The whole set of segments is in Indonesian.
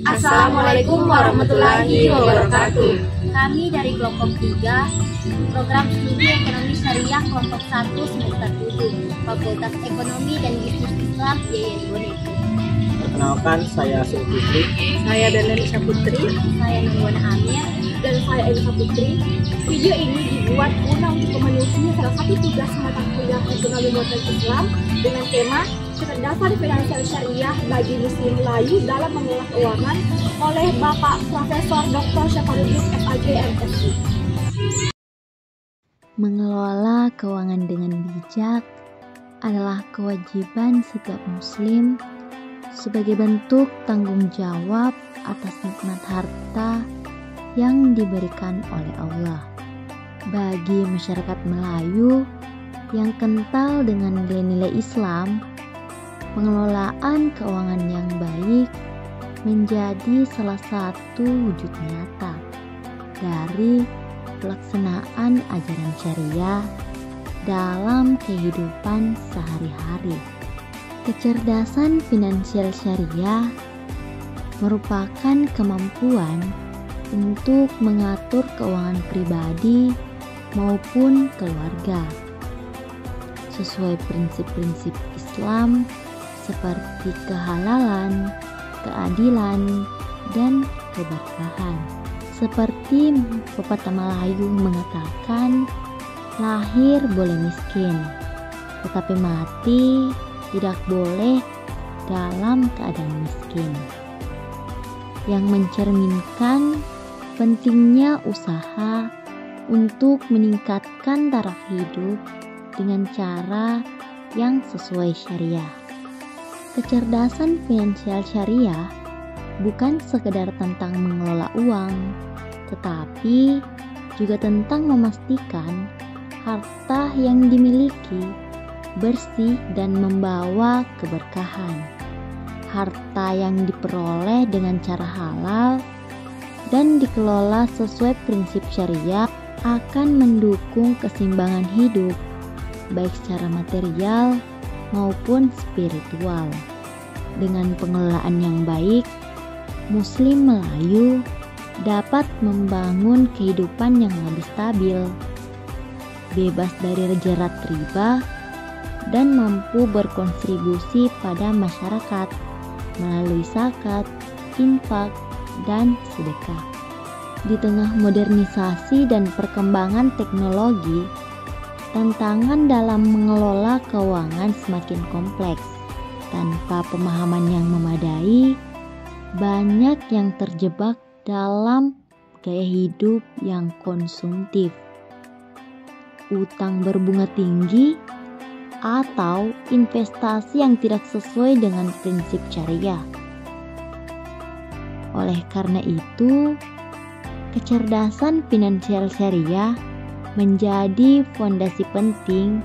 Assalamualaikum warahmatullahi wabarakatuh. Kami dari kelompok 3, program studi ekonomi syariah kelompok 1 semester 7, Fakultas Ekonomi dan Bisnis Islam YIN Boneko. Perkenalkan, saya Sulfitri. Saya Danisha Putri. Saya Nurwan Amir. Dan saya Elisa Putri. Video ini dibuat guna untuk memenuhi salah satu tugas mata kuliah ekonomi modern Islam dengan tema Kecerdasan Finansial Syariah bagi Muslim Melayu dalam mengelola keuangan oleh Bapak Profesor Dr. Syafarudin FAG MSI. Mengelola keuangan dengan bijak adalah kewajiban setiap muslim sebagai bentuk tanggung jawab atas nikmat harta yang diberikan oleh Allah. Bagi masyarakat Melayu yang kental dengan nilai-nilai Islam, pengelolaan keuangan yang baik menjadi salah satu wujud nyata dari pelaksanaan ajaran syariah dalam kehidupan sehari-hari. Kecerdasan finansial syariah merupakan kemampuan untuk mengatur keuangan pribadi maupun keluarga sesuai prinsip-prinsip Islam seperti kehalalan, keadilan, dan keberkahan. Seperti pepatah Melayu mengatakan, lahir boleh miskin, tetapi mati tidak boleh dalam keadaan miskin. Yang mencerminkan pentingnya usaha untuk meningkatkan taraf hidup dengan cara yang sesuai syariah. Kecerdasan finansial syariah bukan sekedar tentang mengelola uang, tetapi juga tentang memastikan harta yang dimiliki bersih dan membawa keberkahan. Harta yang diperoleh dengan cara halal dan dikelola sesuai prinsip syariah akan mendukung keseimbangan hidup, baik secara material maupun spiritual. Dengan pengelolaan yang baik, Muslim Melayu dapat membangun kehidupan yang lebih stabil, bebas dari jerat riba, dan mampu berkontribusi pada masyarakat melalui zakat, infak, dan sedekah. Di tengah modernisasi dan perkembangan teknologi, tantangan dalam mengelola keuangan semakin kompleks. Tanpa pemahaman yang memadai, banyak yang terjebak dalam gaya hidup yang konsumtif, utang berbunga tinggi, atau investasi yang tidak sesuai dengan prinsip syariah. Oleh karena itu, kecerdasan finansial syariah menjadi fondasi penting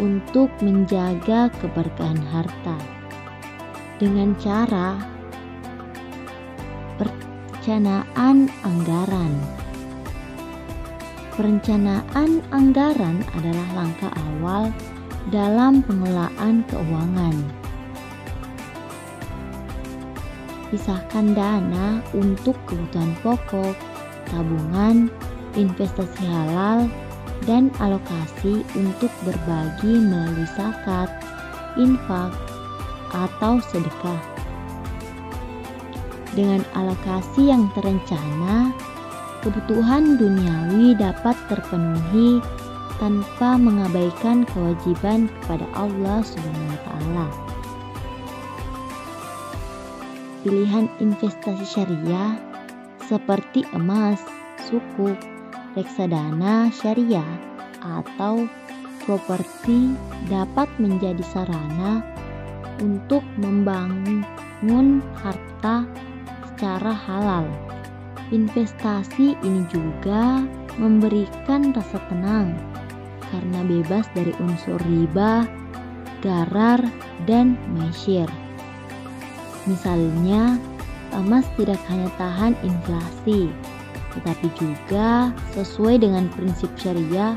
untuk menjaga keberkahan harta dengan cara perencanaan anggaran. Perencanaan anggaran adalah langkah awal dalam pengelolaan keuangan. Pisahkan dana untuk kebutuhan pokok, tabungan, investasi halal, dan alokasi untuk berbagi melalui zakat, infak, atau sedekah. Dengan alokasi yang terencana, kebutuhan duniawi dapat terpenuhi tanpa mengabaikan kewajiban kepada Allah SWT. Pilihan investasi syariah seperti emas, sukuk, reksadana syariah, atau properti dapat menjadi sarana untuk membangun harta secara halal. Investasi ini juga memberikan rasa tenang karena bebas dari unsur riba, gharar, dan maisir. Misalnya, emas tidak hanya tahan inflasi, tetapi juga sesuai dengan prinsip syariah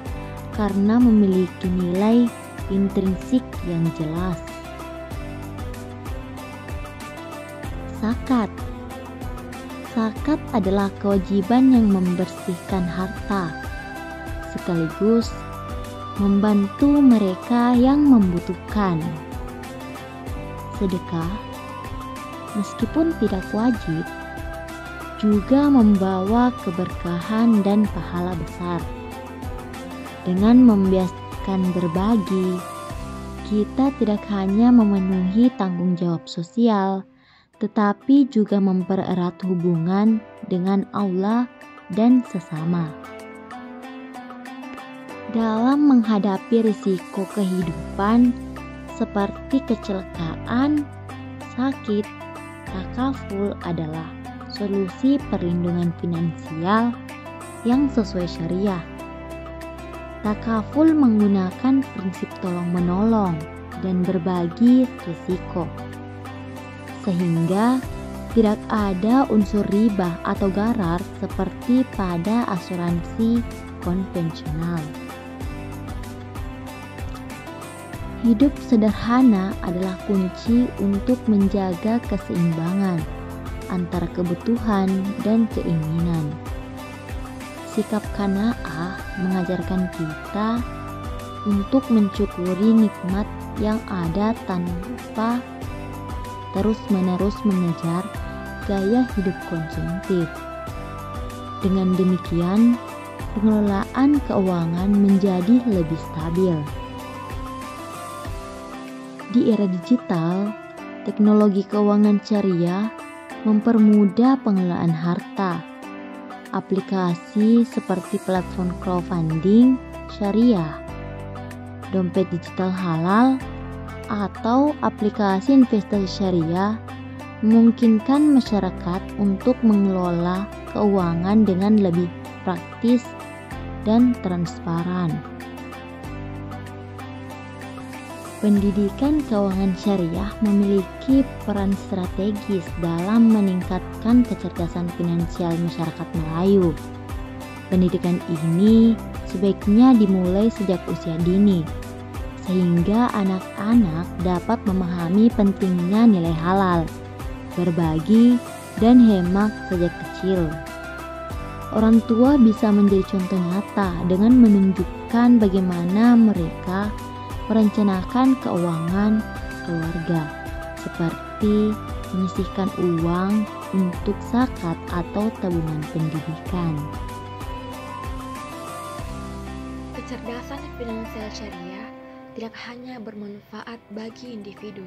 karena memiliki nilai intrinsik yang jelas. Zakat zakat adalah kewajiban yang membersihkan harta, sekaligus membantu mereka yang membutuhkan. Sedekah, meskipun tidak wajib, juga membawa keberkahan dan pahala besar. Dengan membiasakan berbagi, kita tidak hanya memenuhi tanggung jawab sosial, tetapi juga mempererat hubungan dengan Allah dan sesama. Dalam menghadapi risiko kehidupan seperti kecelakaan, sakit, takaful adalah solusi perlindungan finansial yang sesuai syariah. Takaful menggunakan prinsip tolong-menolong dan berbagi risiko, sehingga tidak ada unsur riba atau gharar seperti pada asuransi konvensional. Hidup sederhana adalah kunci untuk menjaga keseimbangan antara kebutuhan dan keinginan. Sikap qanaah mengajarkan kita untuk mensyukuri nikmat yang ada tanpa terus-menerus mengejar gaya hidup konsumtif. Dengan demikian, pengelolaan keuangan menjadi lebih stabil. Di era digital, teknologi keuangan syariah mempermudah pengelolaan harta. Aplikasi seperti platform crowdfunding syariah, dompet digital halal, atau aplikasi investasi syariah memungkinkan masyarakat untuk mengelola keuangan dengan lebih praktis dan transparan. Pendidikan keuangan syariah memiliki peran strategis dalam meningkatkan kecerdasan finansial masyarakat Melayu. Pendidikan ini sebaiknya dimulai sejak usia dini, sehingga anak-anak dapat memahami pentingnya nilai halal, berbagi, dan hemat sejak kecil. Orang tua bisa menjadi contoh nyata dengan menunjukkan bagaimana mereka merencanakan keuangan keluarga, seperti menyisihkan uang untuk zakat atau tabungan pendidikan. Kecerdasan finansial syariah tidak hanya bermanfaat bagi individu,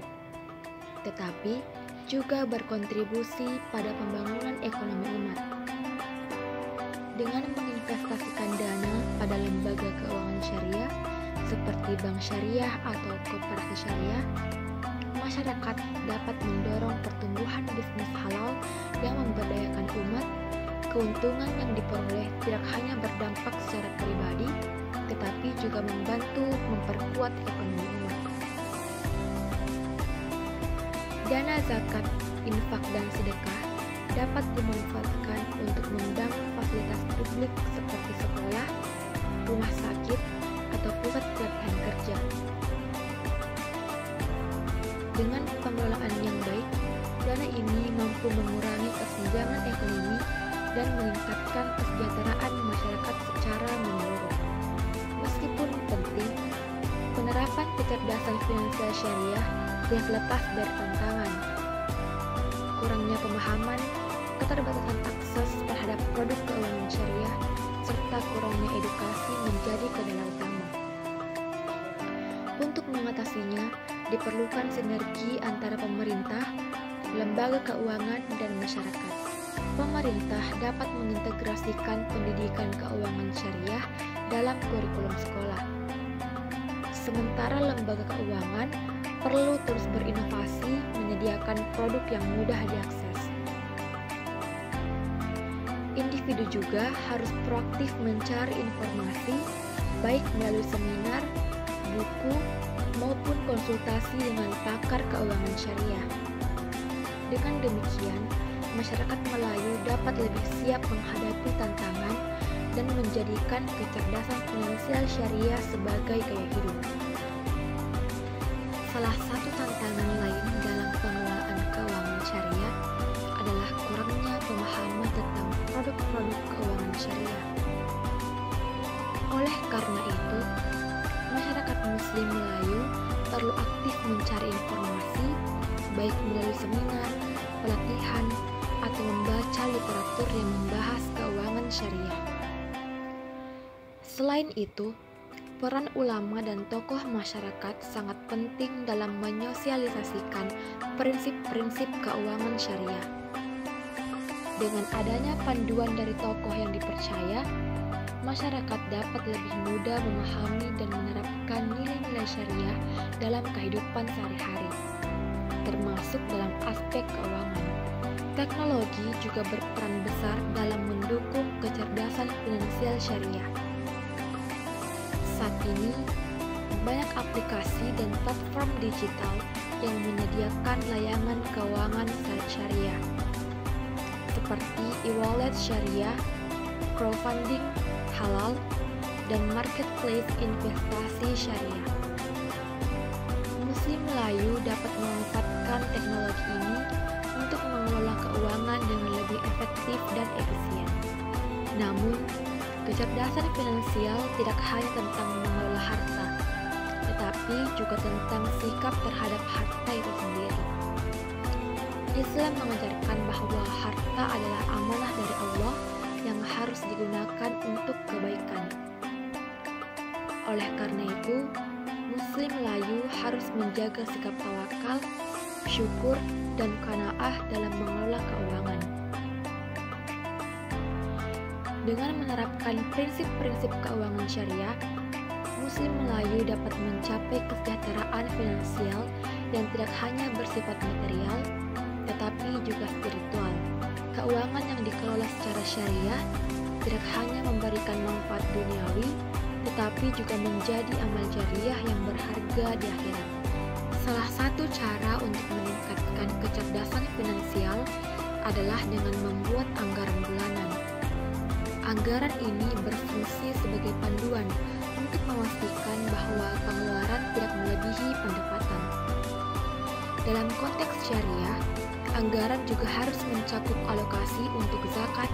tetapi juga berkontribusi pada pembangunan ekonomi umat. Dengan menginvestasikan dana pada lembaga keuangan syariah seperti bank syariah atau koperasi syariah, masyarakat dapat mendorong pertumbuhan bisnis halal yang memberdayakan umat. Keuntungan yang diperoleh tidak hanya berdampak secara pribadi, tetapi juga membantu memperkuat ekonomi umat. Dana zakat, infak, dan sedekah dapat dimanfaatkan untuk membangun fasilitas publik seperti sekolah, rumah sakit, atau pusat pelatihan kerja. Dengan pengelolaan yang baik, dana ini mampu mengurangi kesenjangan ekonomi dan meningkatkan kesejahteraan masyarakat secara menyeluruh. Meskipun penting, penerapan kecerdasan finansial syariah tidak lepas dari tantangan. Kurangnya pemahaman, keterbatasan akses terhadap produk keuangan syariah, serta kurangnya edukasi menjadi kendala utama. Untuk mengatasinya, diperlukan sinergi antara pemerintah, lembaga keuangan, dan masyarakat. Pemerintah dapat mengintegrasikan pendidikan keuangan syariah dalam kurikulum sekolah. Sementara lembaga keuangan perlu terus berinovasi menyediakan produk yang mudah diakses. Individu juga harus proaktif mencari informasi, baik melalui seminar, buku, maupun konsultasi dengan pakar keuangan syariah. Dengan demikian, masyarakat Melayu dapat lebih siap menghadapi tantangan dan menjadikan kecerdasan finansial syariah sebagai gaya hidup. Salah satu tantangan lain dalam pengelolaan keuangan syariah adalah kurangnya pemahaman Muslim Melayu perlu aktif mencari informasi, baik melalui seminar, pelatihan, atau membaca literatur yang membahas keuangan syariah. Selain itu, peran ulama dan tokoh masyarakat sangat penting dalam menyosialisasikan prinsip-prinsip keuangan syariah. Dengan adanya panduan dari tokoh yang dipercaya, masyarakat dapat lebih mudah memahami dan menerapkan nilai-nilai syariah dalam kehidupan sehari-hari, termasuk dalam aspek keuangan. Teknologi juga berperan besar dalam mendukung kecerdasan finansial syariah. Saat ini, banyak aplikasi dan platform digital yang menyediakan layanan keuangan syariah, seperti e-wallet syariah, crowdfunding halal, dan marketplace investasi syariah. Muslim Melayu dapat memanfaatkan teknologi ini untuk mengelola keuangan dengan lebih efektif dan efisien. Namun, kecerdasan finansial tidak hanya tentang mengelola harta, tetapi juga tentang sikap terhadap harta itu sendiri. Islam mengajarkan bahwa harta adalah amanah dari Allah yang harus digunakan untuk kebaikan. Oleh karena itu, Muslim Melayu harus menjaga sikap tawakal, syukur, dan qanaah dalam mengelola keuangan. Dengan menerapkan prinsip-prinsip keuangan syariah, Muslim Melayu dapat mencapai kesejahteraan finansial yang tidak hanya bersifat material, tetapi juga spiritual. Keuangan yang dikelola secara syariah tidak hanya memberikan manfaat duniawi, tetapi juga menjadi amal jariah yang berharga di akhirat. Salah satu cara untuk meningkatkan kecerdasan finansial adalah dengan membuat anggaran bulanan. Anggaran ini berfungsi sebagai panduan untuk memastikan bahwa pengeluaran tidak melebihi pendapatan. Dalam konteks syariah, anggaran juga harus mencakup alokasi untuk zakat,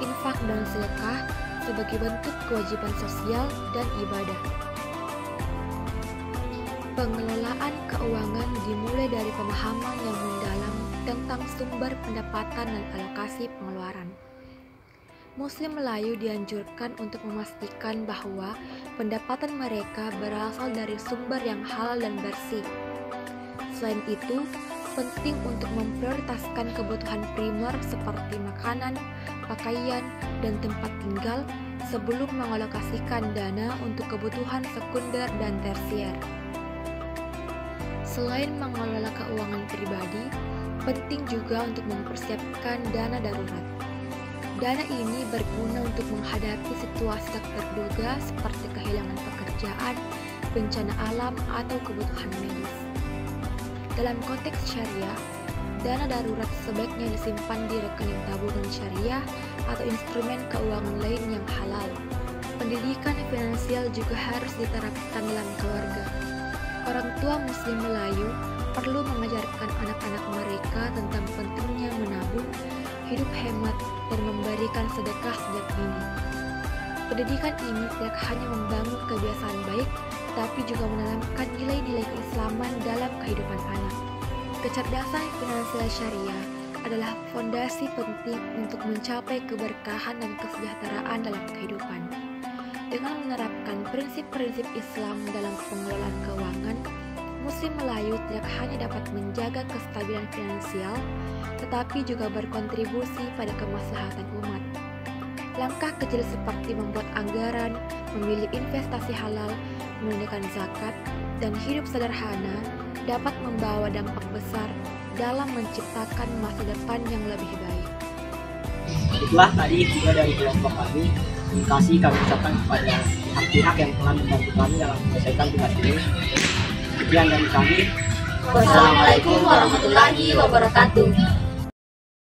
infak, dan sedekah sebagai bentuk kewajiban sosial dan ibadah. Pengelolaan keuangan dimulai dari pemahaman yang mendalam tentang sumber pendapatan dan alokasi pengeluaran. Muslim Melayu dianjurkan untuk memastikan bahwa pendapatan mereka berasal dari sumber yang halal dan bersih. Selain itu, penting untuk memprioritaskan kebutuhan primer seperti makanan, pakaian, dan tempat tinggal sebelum mengalokasikan dana untuk kebutuhan sekunder dan tersier. Selain mengelola keuangan pribadi, penting juga untuk mempersiapkan dana darurat. Dana ini berguna untuk menghadapi situasi tak terduga seperti kehilangan pekerjaan, bencana alam, atau kebutuhan medis. Dalam konteks syariah, dana darurat sebaiknya disimpan di rekening tabungan syariah atau instrumen keuangan lain yang halal. Pendidikan finansial juga harus diterapkan dalam keluarga. Orang tua Muslim Melayu perlu mengajarkan anak-anak mereka tentang pentingnya menabung, hidup hemat, dan memberikan sedekah sejak dini. Pendidikan ini tidak hanya membangun kebiasaan baik, tapi juga menanamkan nilai-nilai keislaman dalam kehidupan anak. Kecerdasan finansial syariah adalah fondasi penting untuk mencapai keberkahan dan kesejahteraan dalam kehidupan. Dengan menerapkan prinsip-prinsip Islam dalam pengelolaan keuangan, Muslim Melayu tidak hanya dapat menjaga kestabilan finansial, tetapi juga berkontribusi pada kemaslahatan umat. Langkah kecil seperti membuat anggaran, memilih investasi halal, menunaikan zakat, dan hidup sederhana dapat membawa dampak besar dalam menciptakan masa depan yang lebih baik. Itulah tadi juga dari kelompok kami. Terima kasih kami ucapkan kepada pihak yang telah membantu kami dalam menyelesaikan tugas ini. Sekian dari kami. Wassalamualaikum warahmatullahi wabarakatuh.